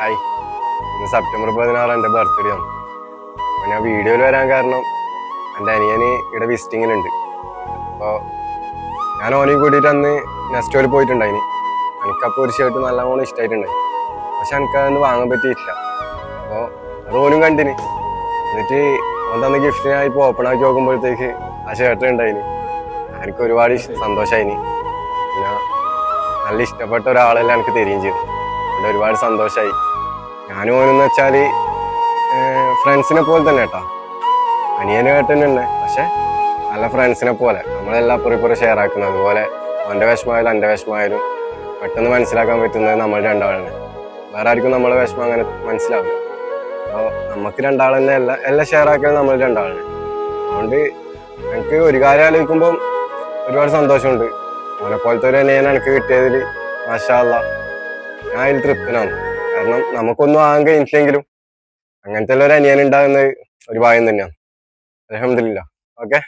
Hi, ഇന്ന് September 16 എൻ്റെ birthday ആണ്. അപ്പോൾ ഞാൻ വീഡിയോയിൽ വരാൻ കാരണം എൻ്റെ അനിയന് ഇവിടെ വിസിറ്റിങ്ങിലുണ്ട്. അപ്പോൾ ഞാൻ ഓനെയും കൂട്ടിയിട്ട് അന്ന് നെസ്റ്റോയിൽ പോയിട്ടുണ്ടായിന്. എനിക്കപ്പോൾ ഒരു ഷർട്ട് നല്ലവണ്ണം ഇഷ്ടമായിട്ടുണ്ടായി. പക്ഷെ എനിക്കതൊന്ന് വാങ്ങാൻ പറ്റിയിട്ടില്ല. അപ്പോൾ അത് ഓനും കണ്ടിന്. എന്നിട്ട് ഓൻ തന്ന ഗിഫ്റ്റിനായി ഇപ്പോൾ ഓപ്പൺ ആക്കി നോക്കുമ്പോഴത്തേക്ക് ആ ഷർട്ട് ഉണ്ടായിന്. എനിക്ക് ഒരുപാട് സന്തോഷമായിന്. പിന്നെ നല്ല ഇഷ്ടപ്പെട്ട ഒരാളെല്ലാം എനിക്ക് തരികയും ചെയ്തു. അതുകൊണ്ട് ഒരുപാട് സന്തോഷമായി. ഞാനും ഓനെന്ന് വെച്ചാൽ ഫ്രണ്ട്സിനെ പോലെ തന്നെ കേട്ടോ. അനിയനുമായിട്ട് തന്നെ, പക്ഷെ നല്ല ഫ്രണ്ട്സിനെ പോലെ നമ്മളെല്ലാം പുറപ്പുറം ഷെയർ ആക്കുന്നത്. അതുപോലെ അവൻ്റെ വിഷമമായാലും എൻ്റെ വിഷമമായാലും പെട്ടെന്ന് മനസ്സിലാക്കാൻ പറ്റുന്നത് നമ്മൾ രണ്ടാളാണ്. വേറെ ആർക്കും നമ്മളെ വിഷമം അങ്ങനെ മനസ്സിലാവില്ല. അപ്പോൾ നമുക്ക് രണ്ടാളെന്നെ എല്ലാം ഷെയർ ആക്കിയത് നമ്മൾ രണ്ടാളാണ്. അതുകൊണ്ട് എനിക്ക് ഒരു കാര്യം ആലോചിക്കുമ്പം ഒരുപാട് സന്തോഷമുണ്ട്. അവനെ പോലത്തെ ഒരു അനിയനെ എനിക്ക് കിട്ടിയതിൽ മാഷാ അല്ലാഹ് ഞാൻ അതിൽ തൃപ്തനാണ്. കാരണം നമുക്കൊന്നും ആകാൻ കഴിഞ്ഞില്ലെങ്കിലും അങ്ങനത്തെ ഒരു അനിയൻ ഉണ്ടാകുന്നത് ഒരു ഭാഗ്യം തന്നെയാണ്. അൽഹംദുലില്ലാ. ഓക്കെ.